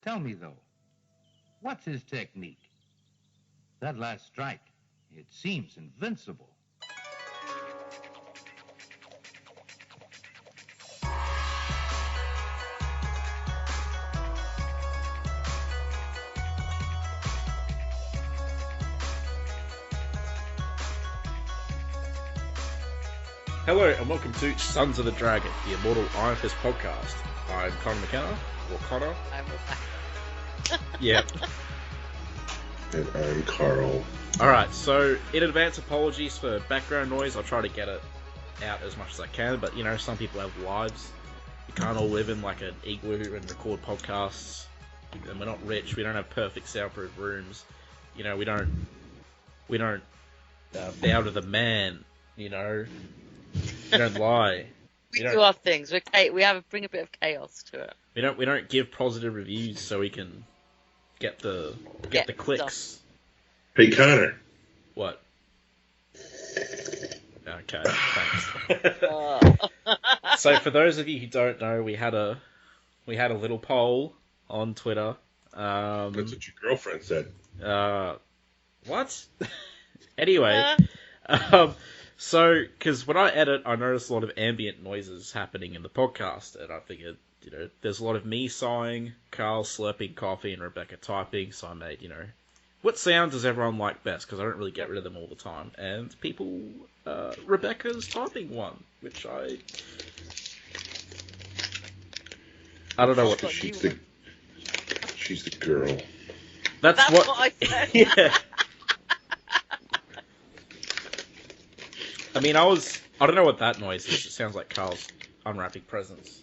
Tell me, though, what's his technique? That last strike, it seems invincible. Hello and welcome to Sons of the Dragon, the Immortal Iron Fist podcast. I'm Connor McKenna, or Connor. I'm Rebecca. Yeah. And I'm Carl. Alright, so in advance apologies for background noise. I'll try to get it out as much as I can, but you know, some people have lives. We can't all live in like an igloo and record podcasts. And we're not rich, we don't have perfect soundproof rooms. You know, we don't bow to the man, you know. We don't lie. We do our things. We bring a bit of chaos to it. We don't give positive reviews so we can get the clicks. Stuff. Hey, Connor. What? Okay, thanks. So for those of you who don't know, we had a little poll on Twitter. That's what your girlfriend said. What? Anyway, so, because when I edit, I notice a lot of ambient noises happening in the podcast, and I figured, you know, there's a lot of me sighing, Carl slurping coffee, and Rebecca typing, so I made, you know, what sounds does everyone like best, because I don't really get rid of them all the time, and Rebecca's typing one, which I don't know what to... She's the girl. That's what I said. Yeah. I mean, I don't know what that noise is. It sounds like Carl's unwrapping presents.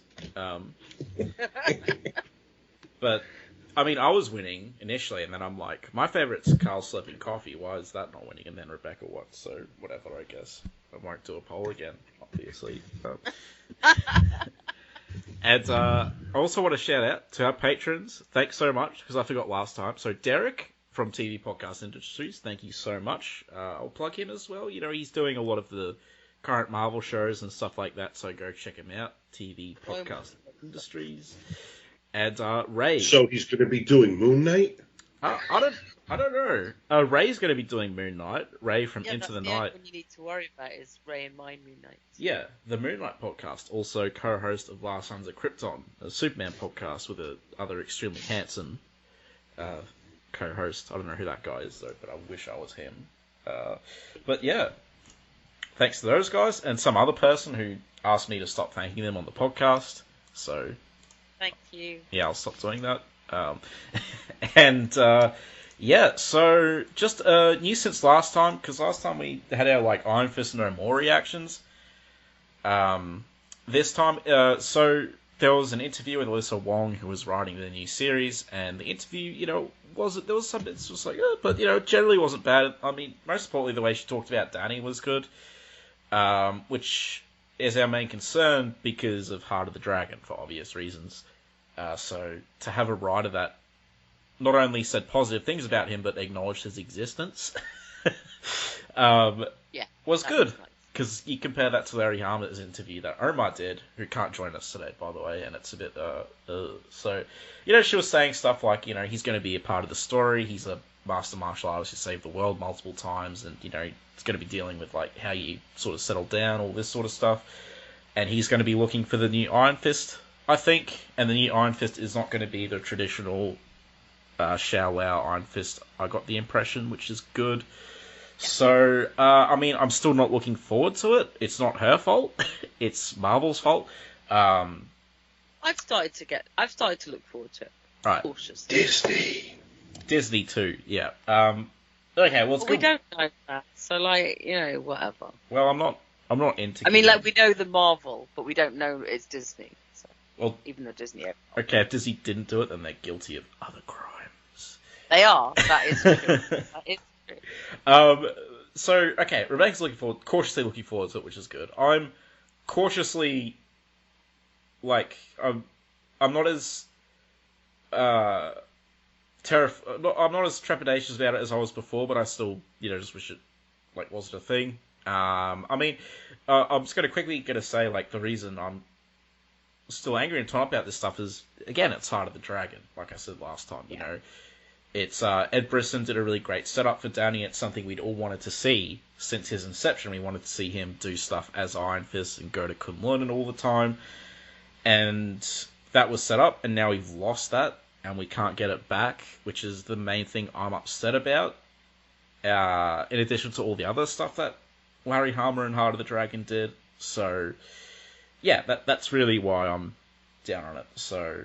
But, I mean, I was winning initially, and then I'm like, my favourite's Carl slurping coffee. Why is that not winning? And then Rebecca won, so whatever, I guess. I won't do a poll again, obviously. And I also want to shout out to our patrons. Thanks so much, because I forgot last time. So Derek from TV Podcast Industries, thank you so much. I'll plug him as well. You know, he's doing a lot of the current Marvel shows and stuff like that, so go check him out. TV Podcast Industries. And Ray. So he's going to be doing Moon Knight? I don't know. Ray's going to be doing Moon Knight. Ray from Into the Night. One you need to worry about is Ray and my Moon Knight. Yeah, the Moon Knight podcast, also co-host of Last Sons of Krypton, a Superman podcast with other extremely handsome co-host. I don't know who that guy is though, but I wish I was him. But yeah, thanks to those guys and some other person who asked me to stop thanking them on the podcast. So thank you. Yeah, I'll stop doing that. Yeah, so just news since last time, because last time we had our like Iron Fist No More reactions. This time, so there was an interview with Alyssa Wong, who was writing the new series, and the interview, you know, there was some bits just like, but you know, generally wasn't bad. I mean, most importantly, the way she talked about Danny was good, which is our main concern because of Heart of the Dragon for obvious reasons. So to have a writer that not only said positive things about him, but acknowledged his existence, was good. Because you compare that to Larry Hama's interview that Omar did, who can't join us today, by the way, and it's a bit, so, you know, she was saying stuff like, you know, he's going to be a part of the story, he's a master martial artist who saved the world multiple times, and, you know, he's going to be dealing with, like, how you sort of settle down, all this sort of stuff, and he's going to be looking for the new Iron Fist, I think, and the new Iron Fist is not going to be the traditional Shao Lao Iron Fist, I got the impression, which is good. So, I mean, I'm still not looking forward to it. It's not her fault. It's Marvel's fault. I've started to look forward to it. Right. Cautiously. Disney too, yeah. Okay, well, it's good. We don't know that, so, like, you know, whatever. Well, I'm not into... I mean, like, we know the Marvel, but we don't know it's Disney. So, well, even though Disney... Okay, if Disney didn't do it, then they're guilty of other crimes. They are. That is true. That is true. So, okay, Rebecca's cautiously looking forward to it, which is good. I'm cautiously, like, I'm not as, I'm not as trepidatious about it as I was before, but I still, you know, just wish it, like, wasn't a thing. I mean, I'm just quickly gonna say, like, the reason I'm still angry and torn up about this stuff is, again, it's Heart of the Dragon, like I said last time, you know. It's, Ed Brisson did a really great setup for Danny. It's something we'd all wanted to see since his inception. We wanted to see him do stuff as Iron Fist and go to Kunlun all the time. And that was set up, and now we've lost that, and we can't get it back, which is the main thing I'm upset about. In addition to all the other stuff that Larry Hama and Heart of the Dragon did. So, yeah, that's really why I'm down on it. So,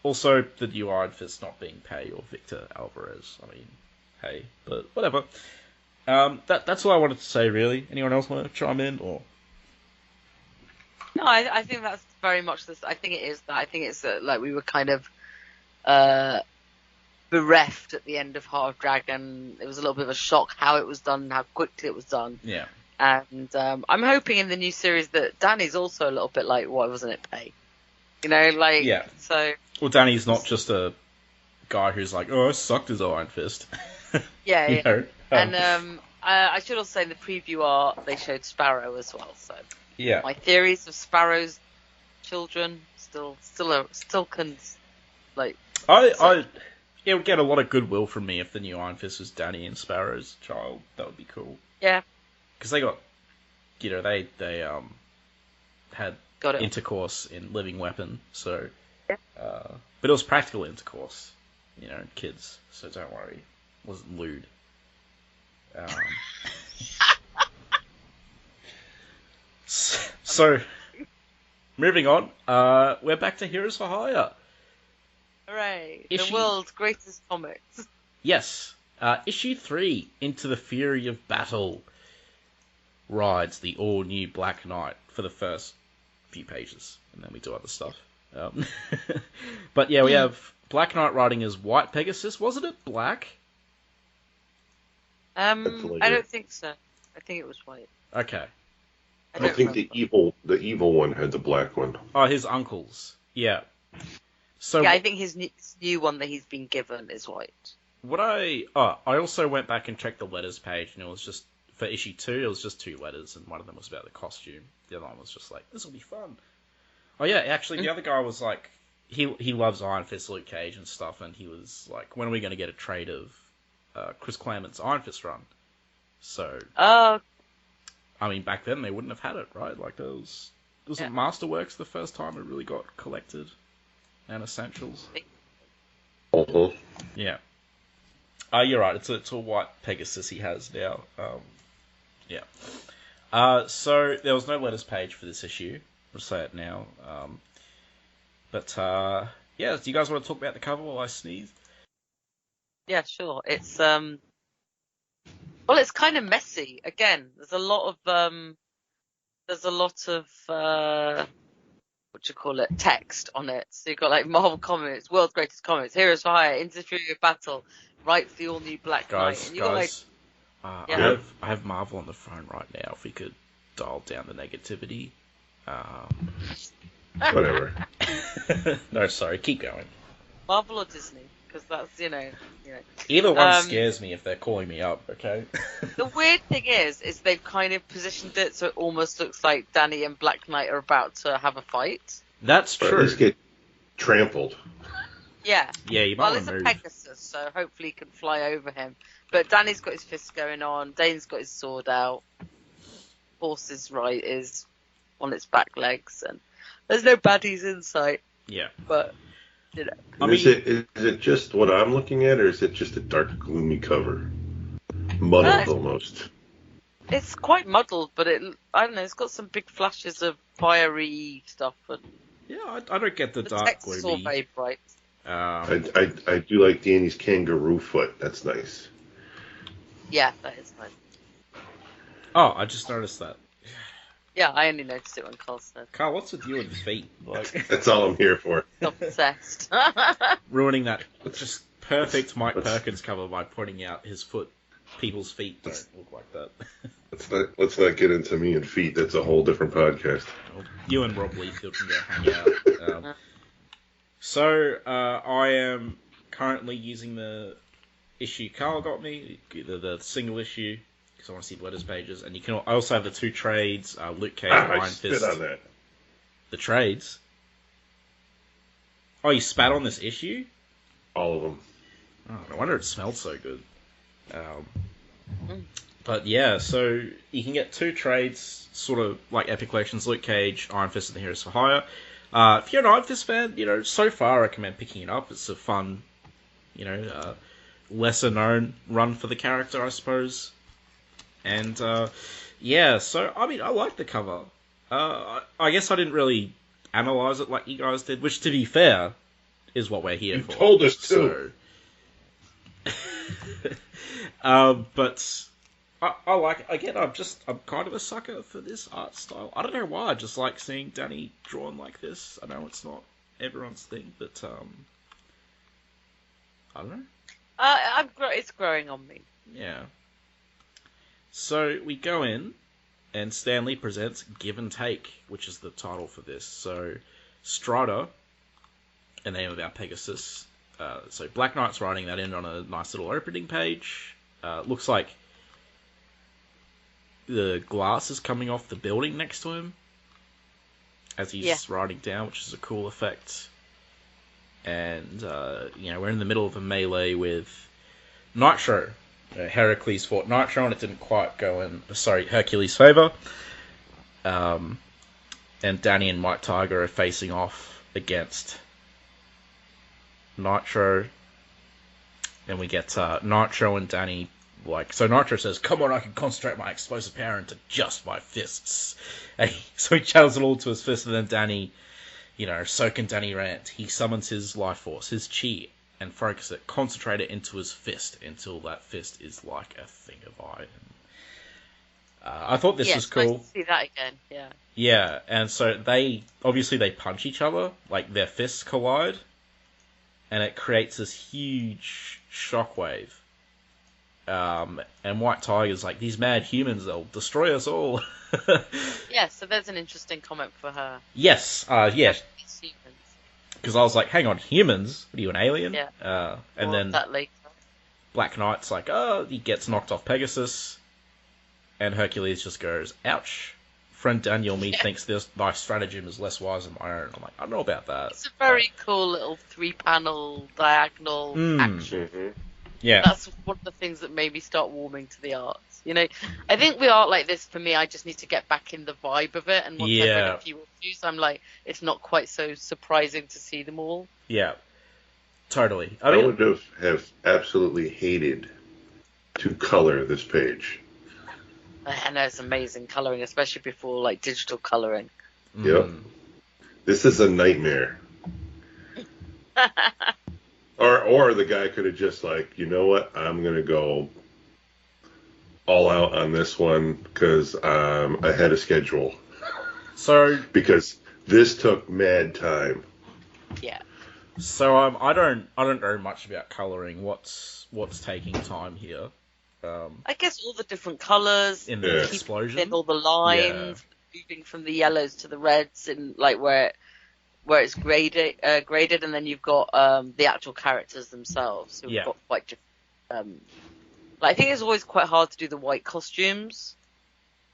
also, the new Iron Fist not being Pei or Victor Alvarez. I mean, hey, but whatever. That's all I wanted to say, really. Anyone else want to chime in, or? No, I think that's very much this. I think it is that. I think it's like we were kind of bereft at the end of Heart of Dragon. It was a little bit of a shock how it was done, how quickly it was done. Yeah. And I'm hoping in the new series that Danny's also a little bit like, why wasn't it Pei? You know, like, yeah. So. Well, Danny's not just a guy who's like, oh, I sucked as Iron Fist. Yeah, you yeah. know? And I should also say in the preview art they showed Sparrow as well. So yeah, my theories of Sparrow's children still can like. It would get a lot of goodwill from me if the new Iron Fist was Danny and Sparrow's child. That would be cool. Yeah. Because they got, you know, they had intercourse in Living Weapon, so. Yeah. But it was practical intercourse, you know, kids. So don't worry, it wasn't lewd. So, moving on, we're back to Heroes for Hire. Hooray! The world's greatest comics. Yes. Issue 3, Into the Fury of Battle, rides the all-new Black Knight for the first few pages, and then we do other stuff. But yeah, we have Black Knight riding as White Pegasus. Wasn't it black? I don't think so. I think it was white. Okay. I think the evil one had the black one. Oh, his uncles. Yeah. So yeah, I think his new one that he's been given is white. I also went back and checked the letters page, and it was just, for issue 2, it was just 2 letters, and one of them was about the costume. The other one was just like, this will be fun. Oh yeah, actually, the other guy was like, he loves Iron Fist, Luke Cage and stuff, and he was like, when are we going to get a trade of Chris Claremont's Iron Fist run? So, I mean, back then they wouldn't have had it, right? Like, it was at Masterworks the first time it really got collected and Essentials. Uh-huh. Yeah. You're right. It's a white Pegasus he has now. Yeah. So there was no letters page for this issue. I'll say it now. Yeah. Do you guys want to talk about the cover while I sneeze? Yeah, sure. It's well, it's kind of messy. Again, there's a lot of text on it. So you've got like Marvel Comics, World's Greatest Comics, Heroes for Hire, Into the Fury of Battle, right for the all new Black Knight. Guys, I have Marvel on the phone right now. If we could dial down the negativity. Whatever. No, sorry. Keep going. Marvel or Disney? Because that's, you know. Either one scares me if they're calling me up, okay? The weird thing is they've kind of positioned it so it almost looks like Danny and Black Knight are about to have a fight. That's true. Or at least get trampled. Yeah. Yeah, you might want to move. Well, it's a Pegasus, so hopefully he can fly over him. But Danny's got his fists going on, Dane's got his sword out, Horse's right is on its back legs, and there's no baddies in sight. Yeah. But, you know. Is it just what I'm looking at, or is it just a dark, gloomy cover? Muddled almost. It's quite muddled, but I don't know, it's got some big flashes of fiery stuff. And yeah, I don't get the dark, gloomy. It's all very bright. I do like Danny's kangaroo foot. That's nice. Yeah, that is nice. Oh, I just noticed that. Yeah, I only noticed it when Carl said. Carl, what's with you and feet? Like, that's all I'm here for. Obsessed. Ruining that just perfect Mike Perkins cover by pointing out his foot. People's feet don't look like that. Let's not get into me and feet. That's a whole different podcast. Well, you and Rob Liefeld can go hang out. So I am currently using the issue Carl got me, the single issue, because I want to see the letters pages. And I also have the 2 trades, Luke Cage, Iron Fist. Spit on that. The trades. Oh, you spat on this issue? All of them. Oh, no wonder it smelled so good. But yeah, so you can get 2 trades, sort of like Epic Collections, Luke Cage, Iron Fist, and the Heroes for Hire. If you're an Iron Fist fan, so far I recommend picking it up. It's a fun, lesser known run for the character, I suppose. And yeah, so I mean, I like the cover. I guess I didn't really analyze it like you guys did, which, to be fair, is what we're here for. You told us to. But I like it. Again, I'm kind of a sucker for this art style. I don't know why. I just like seeing Danny drawn like this. I know it's not everyone's thing, but I don't know. It's growing on me. Yeah. So we go in, and Stan Lee presents Give and Take, which is the title for this. So Strider, a name about Pegasus. So Black Knight's writing that in on a nice little opening page. Looks like the glass is coming off the building next to him as he's riding down, which is a cool effect. And, we're in the middle of a melee with Nitro. Heracles fought Nitro, and it didn't quite go in, Hercules' favour. And Danny and Mike Tiger are facing off against Nitro. And we get Nitro and Danny. So Nitro says, "Come on, I can concentrate my explosive power into just my fists." So he channels it all to his fist, and then Danny, so can Danny rant. He summons his life force, his chi, and focus it, concentrate it into his fist until that fist is like a thing of iron. I thought this was cool. Nice to see that again, yeah. Yeah, and so they punch each other, like their fists collide, and it creates this huge shockwave. And White Tiger's like, these mad humans, they'll destroy us all. Yeah, so there's an interesting comment for her. Yes, yeah. Because I was like, hang on, humans? What are you, an alien? Yeah. And then that later. Black Knight's like, he gets knocked off Pegasus. And Hercules just goes, ouch. Friend Daniel thinks this thy stratagem is less wise than my own. I'm like, I don't know about that. It's a very cool little 3-panel diagonal action. Mm-hmm. Yeah. That's one of the things that made me start warming to the arts. I think with art like this, for me, I just need to get back in the vibe of it. And once I've read a few reviews, I'm like, it's not quite so surprising to see them all. Yeah. Totally. I would have absolutely hated to color this page. I know it's amazing colouring, especially before digital colouring. Yep. This is a nightmare. Or the guy could have just you know what? I'm gonna go all out on this one because I'm ahead of schedule. So because this took mad time. Yeah. So I don't know much about colouring. What's taking time here? I guess all the different colours in the explosion, in all the lines, moving from the yellows to the reds, and where it's graded, and then you've got the actual characters themselves who've got quite different. I think it's always quite hard to do the white costumes,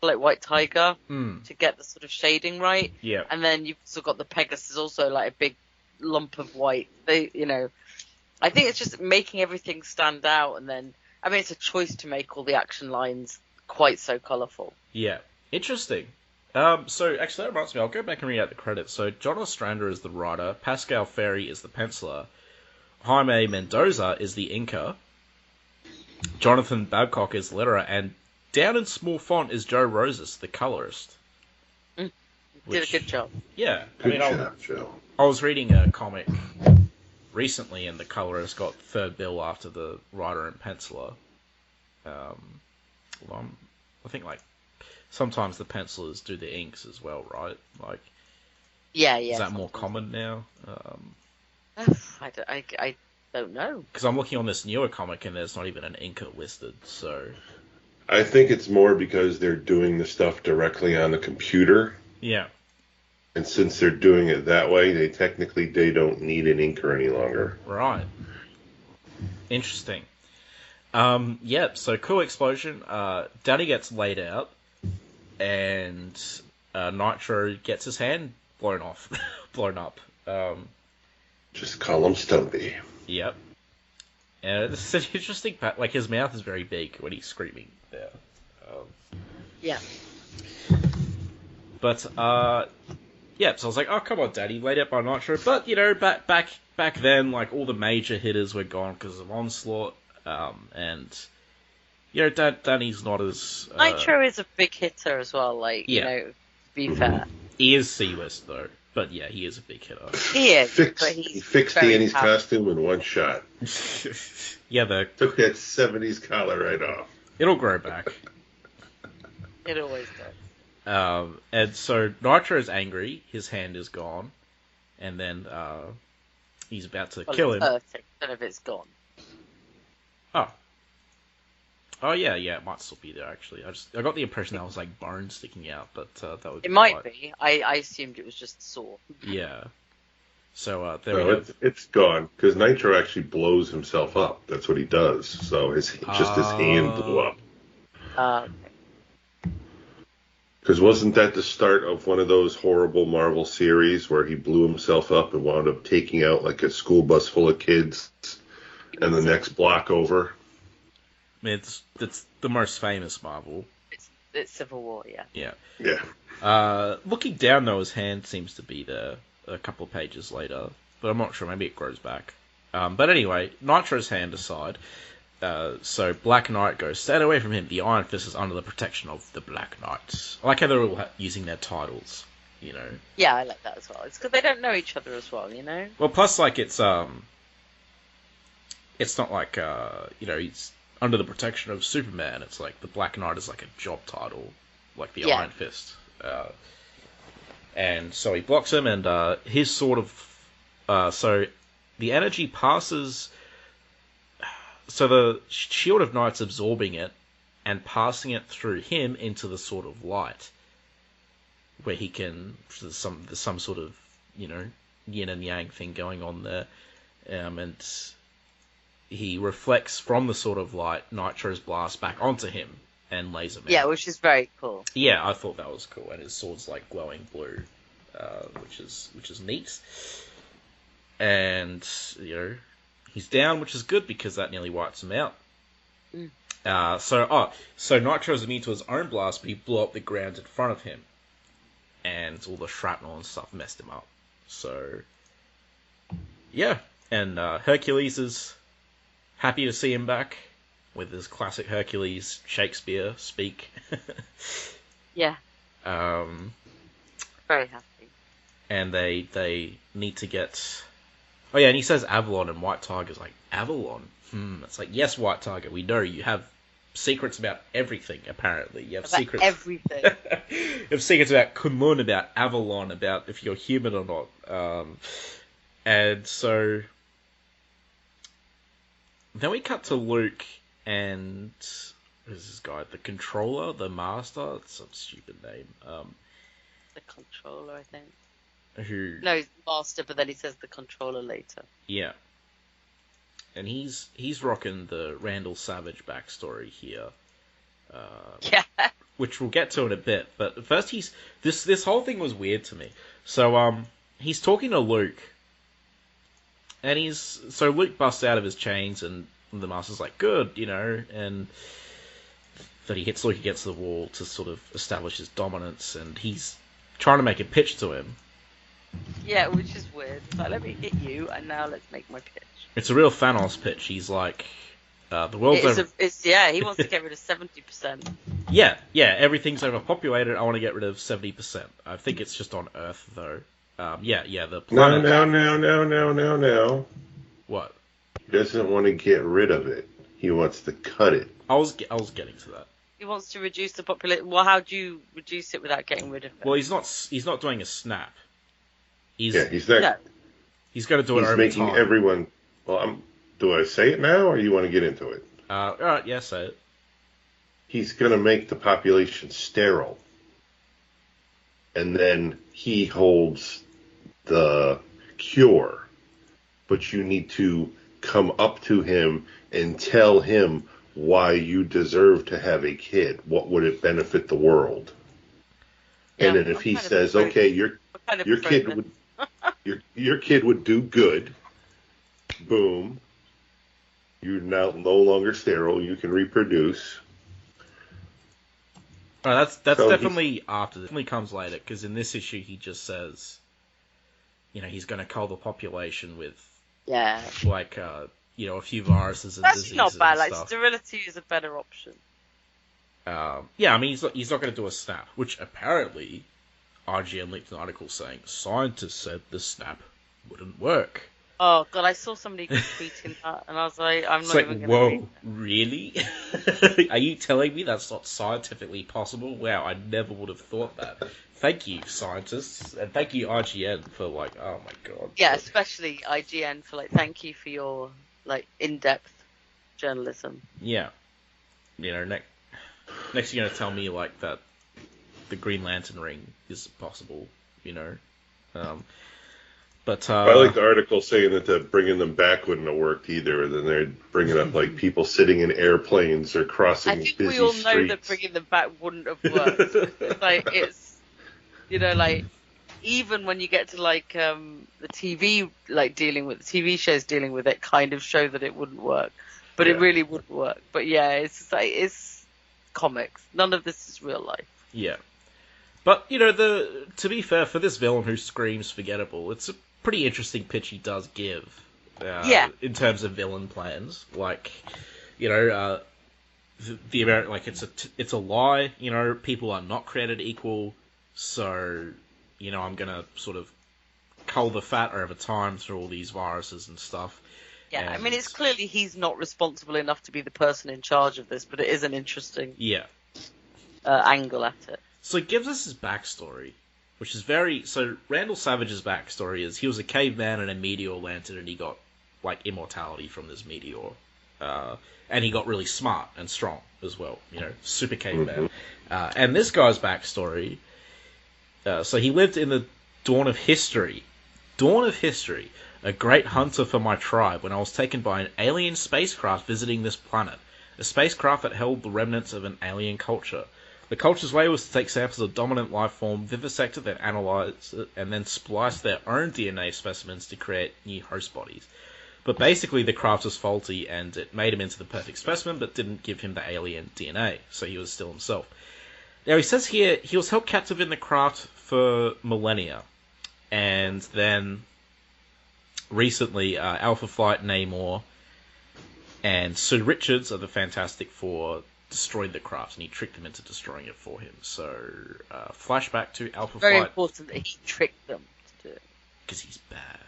like White Tiger, to get the sort of shading right. Yeah, and then you've also got the Pegasus, also a big lump of white. I think it's just making everything stand out, and then. I mean, it's a choice to make all the action lines quite so colourful. Yeah. Interesting. So, actually, that reminds me, I'll go back and read out the credits. So, John Ostrander is the writer, Pascal Ferry is the penciler, Jaime Mendoza is the inker, Jonathan Babcock is the letterer, and down in small font is Joe Rosas, the colourist. Did a good job. Yeah. Good job, Joe. I was reading a comic recently, and the colorist got third bill after the writer and penciler. I think sometimes the pencilers do the inks as well, right? Yeah. Is that more common now? I don't know. Because I'm looking on this newer comic, and there's not even an inker listed. So I think it's more because they're doing the stuff directly on the computer. Yeah. And since they're doing it that way, they don't need an inker any longer. Right. Interesting. So cool explosion. Danny gets laid out, and Nitro gets his hand blown up. Just call him Stumpy. Yep. And this is an interesting part. Like, his mouth is very big when he's screaming there. Yeah. But, yeah, so I was like, oh, come on, Daddy, laid out by Nitro. But, you know, back then, like, all the major hitters were gone because of Onslaught. And, you know, Danny's not as... Nitro is a big hitter as well, like, you know, to be fair. He is C-list, though. But, yeah, he is a big hitter. He is, but he fixed Danny's costume in one shot. Yeah, took that 70s collar right off. It'll grow back. It always does. And so Nitro's angry, his hand is gone, and then he's about to kill him. None of it's gone. Oh yeah, it might still be there actually. I got the impression that was like bone sticking out, but that would. It might be. I assumed it was just sore. Yeah. So it's gone because Nitro actually blows himself up. That's what he does. So his hand blew up. Because wasn't that the start of one of those horrible Marvel series where he blew himself up and wound up taking out like a school bus full of kids, and the next block over? I mean, it's the most famous Marvel. It's Civil War, yeah. Yeah. Looking down though, his hand seems to be there a couple of pages later, but I'm not sure. Maybe it grows back. But anyway, Nitro's hand aside. So Black Knight goes, stand away from him. The Iron Fist is under the protection of the Black Knight. I like how they're all using their titles, you know. Yeah, I like that as well. It's because they don't know each other as well, you know. Well, plus like it's not like you know, he's under the protection of Superman. It's like the Black Knight is like a job title, like the Iron Fist. And so he blocks him, and his sort of so the energy passes. So the Shield of Night's absorbing it and passing it through him into the sort of light, where he can there's some sort of, you know, yin and yang thing going on there, and he reflects from the sort of light Nitro's blast back onto him and lays him out. Yeah, which is very cool. Yeah, I thought that was cool, and his sword's like glowing blue, which is neat, and you know. He's down, which is good because that nearly wipes him out. So Nitro's immune to his own blast, but he blew up the ground in front of him, and all the shrapnel and stuff messed him up. So yeah, and Hercules is happy to see him back with his classic Hercules Shakespeare speak. Yeah. Very happy. And they need to get. Oh yeah, and he says Avalon, and White Tiger's like, Avalon? It's like, yes, White Tiger, we know you have secrets about everything, apparently. You have secrets... everything. You have secrets about Kunlun, about Avalon, about if you're human or not. And so... Then we cut to Luke and... Who's this guy? The Controller? The Master? It's some stupid name. The Controller, I think. Who? No, Master, but then he says the Controller later. Yeah. And he's rocking the Randall Savage backstory here. Yeah. Which we'll get to in a bit. But first this whole thing was weird to me. So, he's talking to Luke. And so Luke busts out of his chains and the Master's like, good, you know, and that he hits Luke against the wall to sort of establish his dominance, and he's trying to make a pitch to him. Yeah, which is weird. It's like, let me hit you, and now let's make my pitch. It's a real Thanos pitch. He's like, the world's over... he wants to get rid of 70%. Yeah, everything's overpopulated. I want to get rid of 70%. I think it's just on Earth, though. The planet... No. What? He doesn't want to get rid of it. He wants to cut it. I was getting to that. He wants to reduce the population. Well, how do you reduce it without getting rid of it? Well, he's not doing a snap. He's not. No. He's going to do it over making time. Everyone. Well, do I say it now, or you want to get into it? All right, yeah, say it. He's going to make the population sterile, and then he holds the cure. But you need to come up to him and tell him why you deserve to have a kid. What would it benefit the world? Yeah, and then if he says, okay, you're Kind of Your kid frozen. would your kid would do good. Boom. You're now no longer sterile. You can reproduce. Oh, that's So definitely after. Definitely comes later, because in this issue he just says, he's going to cull the population with Yeah. like a few viruses and That's diseases not bad. and Like, stuff. sterility is a better option. Yeah, I mean he's not going to do a snap, which apparently IGN leaked an article saying scientists said the snap wouldn't work. Oh god, I saw somebody tweeting that, and I was like, I'm It's not like, even going to read whoa, it. really? Are you telling me that's not scientifically possible? Wow, I never would have thought that. Thank you, scientists, and thank you, IGN, for like, oh my god. Yeah, especially IGN for like, thank you for your like in-depth journalism. Yeah. Next you're gonna tell me like that the Green Lantern ring is possible, But I like the article saying that bringing them back wouldn't have worked either. And then they're bringing up like people sitting in airplanes or crossing I think busy we all streets. know that bringing them back wouldn't have worked. it's like even when you get to like the TV dealing with the TV shows dealing with it, kind of show that it wouldn't work, but it really wouldn't work. But yeah, it's comics. None of this is real life. Yeah, but to be fair, for this villain who screams forgettable, it's a pretty interesting pitch he does give. In terms of villain plans, like the American, like it's a lie. People are not created equal, so I'm gonna sort of cull the fat over time through all these viruses and stuff. Yeah, and, I mean, it's clearly he's not responsible enough to be the person in charge of this, but it is an interesting angle at it. So it gives us his backstory, which is so Randall Savage's backstory is he was a caveman and a meteor landed and he got like immortality from this meteor. And he got really smart and strong as well, super caveman. And this guy's backstory, so he lived in the dawn of history, a great hunter for my tribe when I was taken by an alien spacecraft visiting this planet, a spacecraft that held the remnants of an alien culture. The culture's way was to take samples of dominant life form, vivisect it, then analyze it, and then splice their own DNA specimens to create new host bodies. But basically the craft was faulty and it made him into the perfect specimen but didn't give him the alien DNA, so he was still himself. Now he says here he was held captive in the craft for millennia, and then recently Alpha Flight, Namor, and Sue Richards of the Fantastic Four destroyed the craft, and he tricked them into destroying it for him. So, flashback to Alpha Very Flight. important that he tricked them to do it. Because he's bad.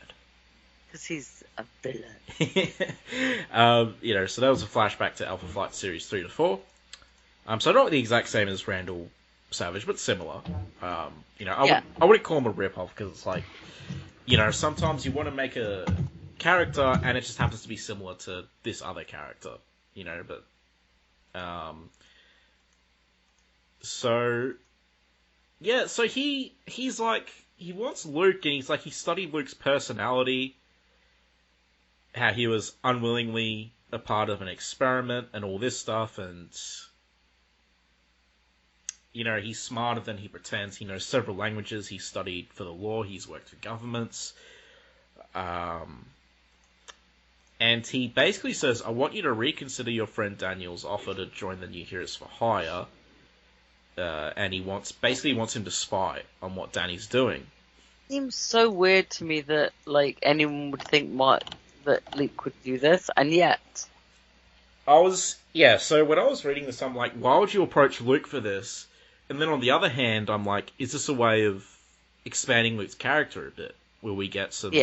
Because he's a villain. So that was a flashback to Alpha Flight Series 3 to 4. So not the exact same as Randall Savage, but similar. I wouldn't call him a rip-off, because it's like, sometimes you want to make a character, and it just happens to be similar to this other character, but... So he's like, he wants Luke, and he's like, he studied Luke's personality, how he was unwillingly a part of an experiment and all this stuff, and he's smarter than he pretends. He knows several languages, he studied for the law, he's worked for governments, and he basically says, I want you to reconsider your friend Daniel's offer to join the New Heroes for Hire. And he wants him to spy on what Danny's doing. Seems so weird to me that anyone would think that Luke would do this, and yet. So when I was reading this, I'm like, why would you approach Luke for this? And then on the other hand, I'm like, is this a way of expanding Luke's character a bit? Will we get some...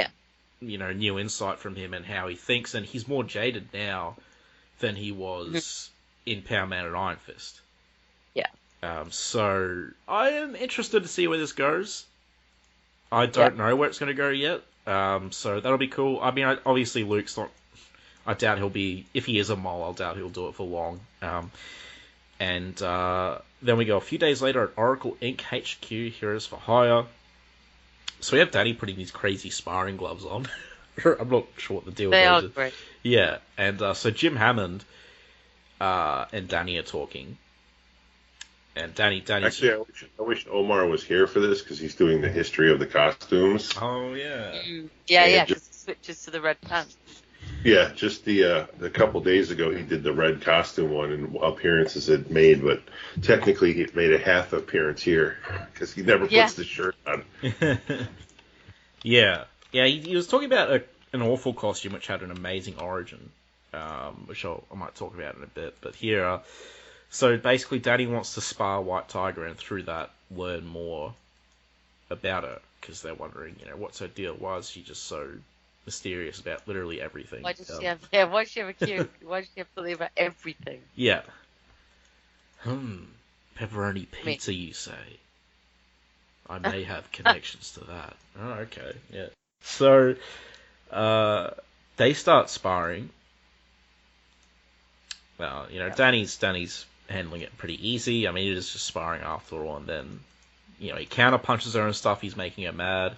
new insight from him and how he thinks, and he's more jaded now than he was in Power Man and Iron Fist. Yeah. So I am interested to see where this goes. I don't know where it's going to go yet. So that'll be cool. I mean, obviously Luke's not... I doubt he'll be... If he is a mole, I doubt he'll do it for long. And then we go a few days later at Oracle Inc. HQ, Heroes for Hire. So we have Danny putting these crazy sparring gloves on. I'm not sure what the deal is. They are great. Yeah, and so Jim Hammond and Danny are talking. And Danny's... Actually, I wish Omar was here for this because he's doing the history of the costumes. Oh, yeah. Yeah, because it switches to the red pants. Yeah, just the couple days ago he did the red costume one, and appearances it made, but technically he made a half appearance here because he never puts the shirt on. Yeah, he was talking about an awful costume which had an amazing origin, which I might talk about in a bit. But here, so basically, Danny wants to spar White Tiger, and through that, learn more about her because they're wondering, what's her deal? Why is she just so mysterious about literally everything? Why does she have? Why does she have a cue? Why does she have something about everything? Yeah. Pepperoni pizza, you say? I may have connections to that. Oh, okay, yeah. So, they start sparring. Well, Danny's handling it pretty easy. I mean, it is just sparring after all, and then, he counter punches her and stuff. He's making her mad.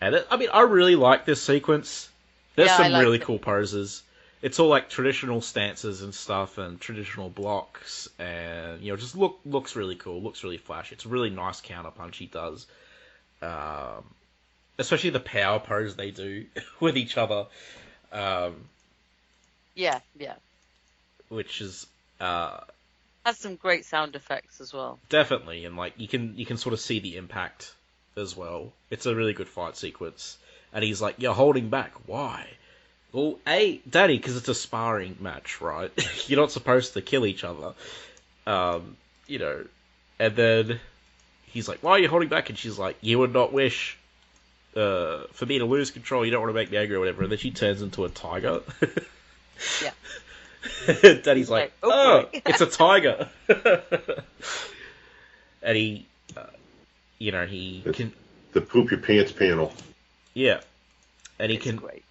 And I really like this sequence. There's some really cool poses. It's all like traditional stances and stuff, and traditional blocks, and just looks really cool, looks really flashy. It's a really nice counter punch he does, especially the power pose they do with each other. Yeah. Which is has some great sound effects as well. Definitely, and you can sort of see the impact as well. It's a really good fight sequence, and he's like, "You're holding back. Why?" Well, Daddy, because it's a sparring match, right? You're not supposed to kill each other, And then he's like, "Why are you holding back?" And she's like, "You would not wish for me to lose control. You don't want to make me angry or whatever." And then she turns into a tiger. Yeah. Daddy's like, "Oh, it's a tiger." And he can the poop your pants panel. Yeah, and he can. Great.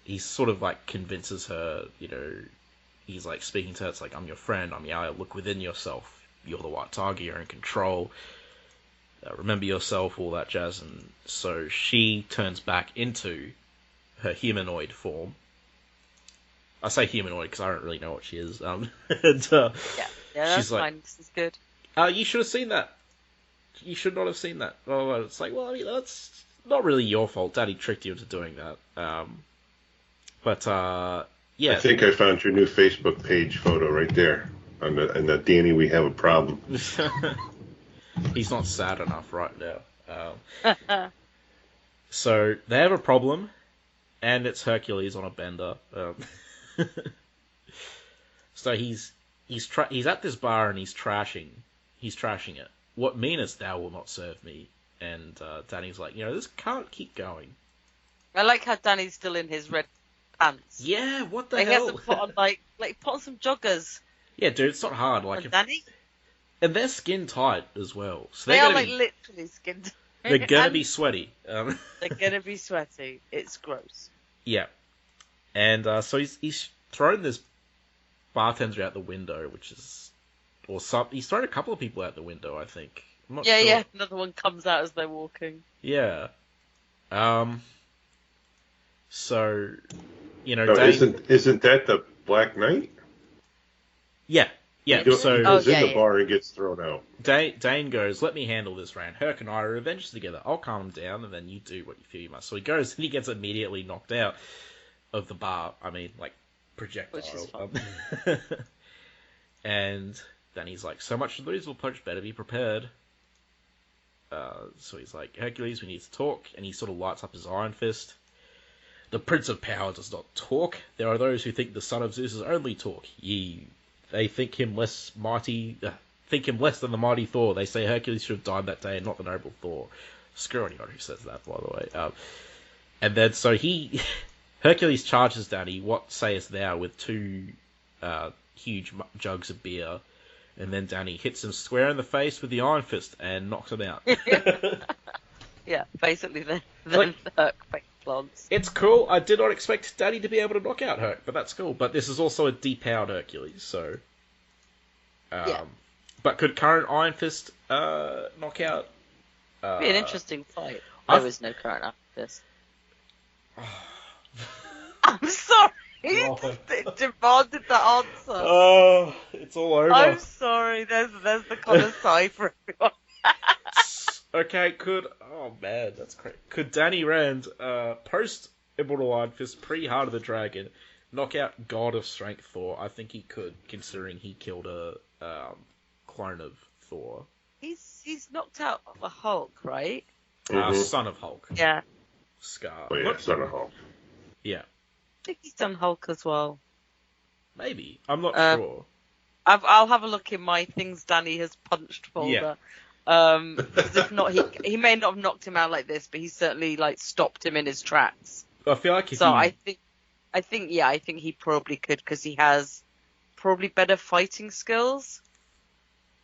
He sort of convinces her, he's speaking to her, it's like, "I'm your friend, I'm your ally, look within yourself, you're the White Tiger, you're in control, remember yourself," all that jazz, and so she turns back into her humanoid form. I say humanoid because I don't really know what she is, and, that's she's fine, this is good. You should have seen that. You should not have seen that. Oh, it's like, well, I mean, that's not really your fault, Daddy tricked you into doing that, But, yeah. I think I found your new Facebook page photo right there. And that Danny, we have a problem. He's not sad enough right now. So, they have a problem, and it's Hercules on a bender. So he's at this bar and he's trashing it. "What meanest thou will not serve me?" And Danny's like, "This can't keep going." I like how Danny's still in his red pants. Yeah, what the He hell? hasn't put on put on some joggers. Yeah, dude, it's not hard. Danny? And they're skin tight as well, so They are literally skin tight. They're gonna be sweaty. They're gonna be sweaty. It's gross. Yeah, and so he's thrown this bartender out the window, he's thrown a couple of people out the window, I think. I'm not sure. Yeah. Another one comes out as they're walking. Yeah. So, No, Dane... isn't that the Black Knight? Yeah. He goes in the bar and gets thrown out. Dane goes, "Let me handle this, Rand. Herc and I are avengers together. I'll calm him down, and then you do what you feel you must." So he goes, and he gets immediately knocked out of the bar. I mean, projectile. Which is fun. And then he's like, "So much to lose, we'll punch, better be prepared." So he's like, "Hercules, we need to talk." And he sort of lights up his iron fist. "The Prince of Power does not talk. There are those who think the son of Zeus is only talk. They think him less than the mighty Thor. They say Hercules should have died that day and not the noble Thor." Screw anyone who says that, by the way. And then so Hercules charges Danny, "What sayest thou?" with two huge jugs of beer. And then Danny hits him square in the face with the iron fist and knocks him out. Yeah, basically the Herc fake plants. It's cool. I did not expect Danny to be able to knock out Herc, but that's cool. But this is also a depowered Hercules, so... But could current Iron Fist knock out... It'd be an interesting fight. There is no current Iron Fist. I'm sorry! It demanded the answer. Oh, It's all over. I'm sorry. There's the colour side for everyone. Okay, oh man, that's great. Could Danny Rand, post Immortal Iron Fist, pre-Heart of the Dragon, knock out God of Strength Thor? I think he could, considering he killed a clone of Thor. He's knocked out a Hulk, right? Son of Hulk. Yeah. Scar. Oh yeah, Son of Hulk. Yeah. I think he's done Hulk as well. Maybe. I'm not sure. I'll have a look in my things Danny has punched folder. Yeah. 'Cause if not, he may not have knocked him out like this, but he certainly like stopped him in his tracks. I feel like I think he probably could, because he has probably better fighting skills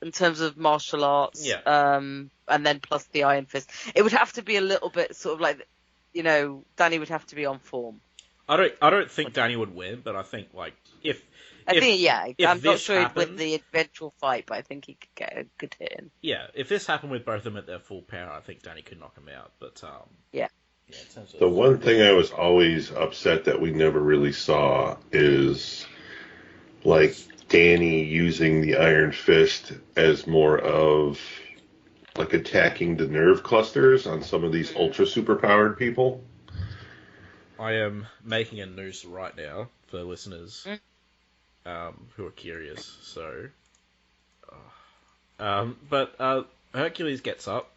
in terms of martial arts. Yeah. And then plus the Iron Fist, it would have to be a little bit sort of like, Danny would have to be on form. I don't think Danny would win, but I think like I'm not sure happened, with the eventual fight, but I think he could get a good hit in. Yeah, if this happened with both of them at their full power, I think Danny could knock him out. But yeah. In terms of... The one thing I was always upset that we never really saw is like Danny using the Iron Fist as more of like attacking the nerve clusters on some of these ultra superpowered people. I am making a noose right now for listeners who are curious. So, but Hercules gets up.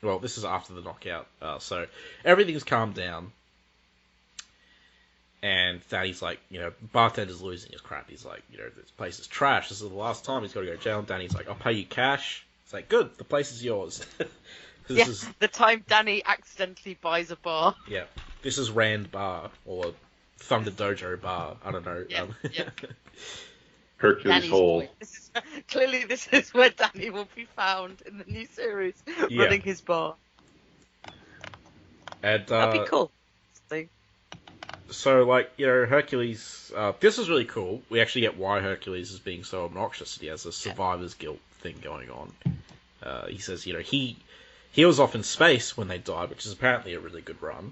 Well, this is after the knockout, so everything's calmed down. And Danny's like, bartender's losing his crap. He's like, this place is trash. This is the last time he's got to go to jail. And Danny's like, I'll pay you cash. It's like, good, the place is yours. The time Danny accidentally buys a bar. Yeah, this is Rand Bar, or Thunder Dojo Bar. I don't know. Yeah. Hercules Danny's Hole. Clearly, this is where Danny will be found in the new series, running his bar. And, that'd be cool. So, Hercules... this is really cool. We actually get why Hercules is being so obnoxious. He has a survivor's guilt thing going on. He says, he was off in space when they died, which is apparently a really good run.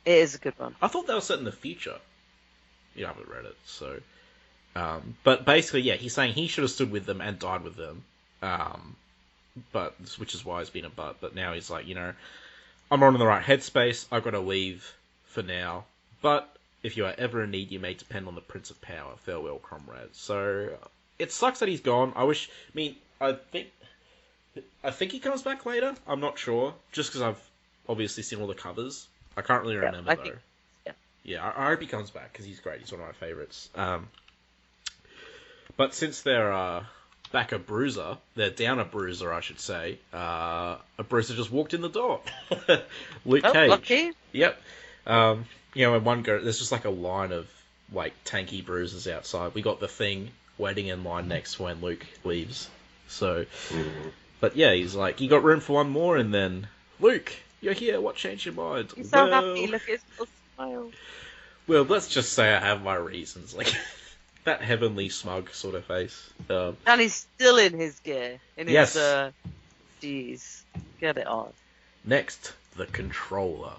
It is a good one. I thought that was set in the future. I haven't read it, so... but basically, he's saying he should have stood with them and died with them. But which is why he's been a butt. But now he's like, I'm not in the right headspace. I've got to leave for now. But if you are ever in need, you may depend on the Prince of Power. Farewell, comrade. So it sucks that he's gone. I think he comes back later. I'm not sure, just because I've obviously seen all the covers. I can't really remember though. Yeah, I hope he comes back because he's great. He's one of my favorites. But since they're back a bruiser, they're down a bruiser, I should say. A bruiser just walked in the door. Luke Cage. Lucky. Yep. In one go, there's just like a line of tanky bruisers outside. We got the Thing waiting in line next when Luke leaves. So, but yeah, he's like, you got room for one more, and then Luke, you're here. What changed your mind? He's so happy. Look at his little smile. Well, let's just say I have my reasons. That heavenly smug sort of face. And he's still in his gear. Yes. Jeez. Get it on. Next, the Controller.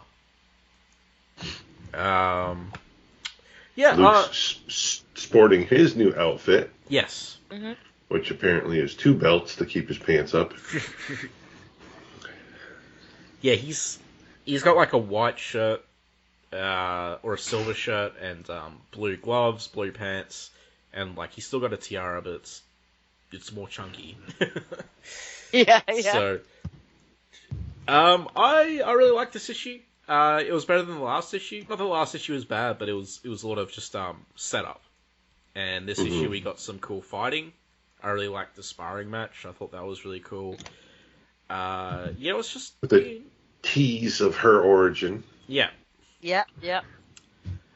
Luke's sporting his new outfit. Yes. Mm-hmm. Which apparently is 2 belts to keep his pants up. Yeah, he's got a white shirt, or a silver shirt, and blue gloves, blue pants, and he's still got a tiara, but it's more chunky. Yeah. So, I really like this issue. It was better than the last issue. Not that the last issue was bad, but it was a lot of just setup. And this issue we got some cool fighting. I really liked the sparring match. I thought that was really cool. It was just with the tease of her origin. Yeah. Yeah.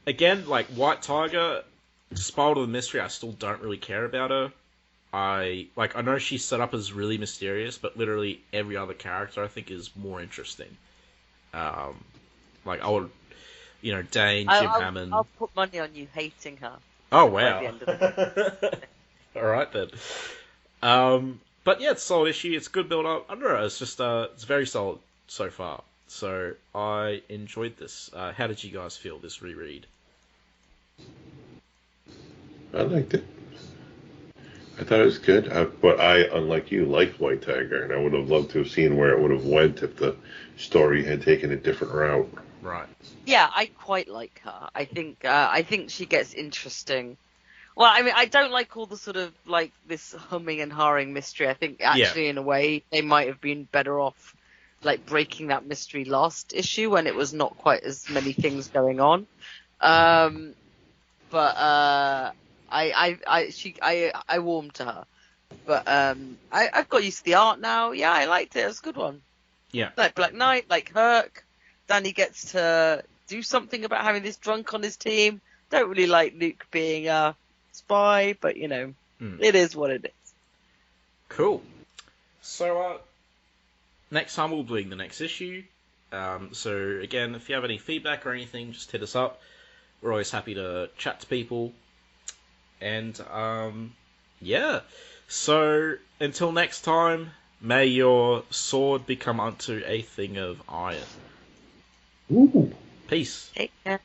Again, White Tiger, despite all the mystery, I still don't really care about her. I know she's set up as really mysterious, but literally every other character I think is more interesting. I would, Dane, Jim Hammond. I'll put money on you hating her. Oh wow! By the end of the All right then. But yeah, it's a solid issue. It's a good build up. I don't know. It's just it's very solid so far. So I enjoyed this. How did you guys feel this reread? I liked it. I thought it was good, but I, unlike you, liked White Tiger, and I would have loved to have seen where it would have went if the story had taken a different route. Right. Yeah, I quite like her. I think she gets interesting. Well, I mean, I don't like all the sort of like this humming and hawing mystery. I think actually, in a way, they might have been better off like breaking that mystery last issue when it was not quite as many things going on. But I warmed to her. But I've got used to the art now. Yeah, I liked it. It was a good one. Yeah. Like Black Knight, like Herc. Danny gets to do something about having this drunk on his team. Don't really like Luke being a spy, but it is what it is. Cool. So next time we'll be doing the next issue. So again, if you have any feedback or anything, just hit us up. We're always happy to chat to people. And yeah. So until next time, may your sword become unto a thing of iron. Ooh. Peace. Take care.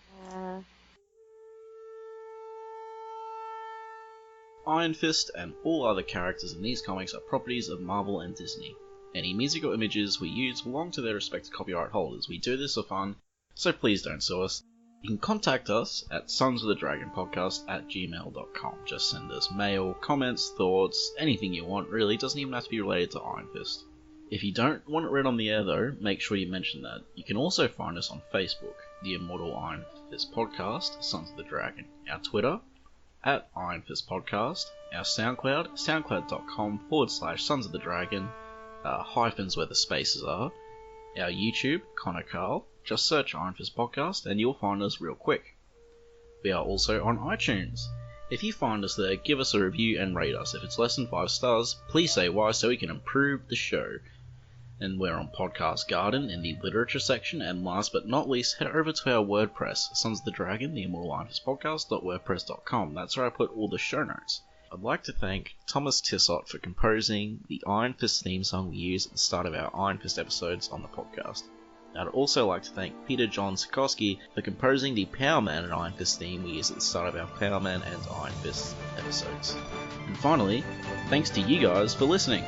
Iron Fist and all other characters in these comics are properties of Marvel and Disney. Any music or images we use belong to their respective copyright holders. We do this for fun, so please don't sue us. You can contact us at sonsofthedragonpodcast@gmail.com. Just send us mail, comments, thoughts, anything you want really. It doesn't even have to be related to Iron Fist. If you don't want it read on the air though, make sure you mention that. You can also find us on Facebook, the Immortal Iron Fist Podcast, Sons of the Dragon. Our Twitter, at Iron Fist Podcast. Our SoundCloud, soundcloud.com/Sons of the Dragon, hyphens where the spaces are. Our YouTube, Connor Carl. Just search Iron Fist Podcast and you'll find us real quick. We are also on iTunes. If you find us there, give us a review and rate us. If it's less than 5 stars, please say why so we can improve the show. And we're on Podcast Garden in the literature section, and last but not least, head over to our WordPress, Sons of the Dragon, the Immortal Iron Fist Podcast.wordpress.com. That's where I put all the show notes. I'd like to thank Thomas Tissot for composing the Iron Fist theme song we use at the start of our Iron Fist episodes on the podcast. I'd also like to thank Peter John Sikorsky for composing the Power Man and Iron Fist theme we use at the start of our Power Man and Iron Fist episodes. And finally, thanks to you guys for listening.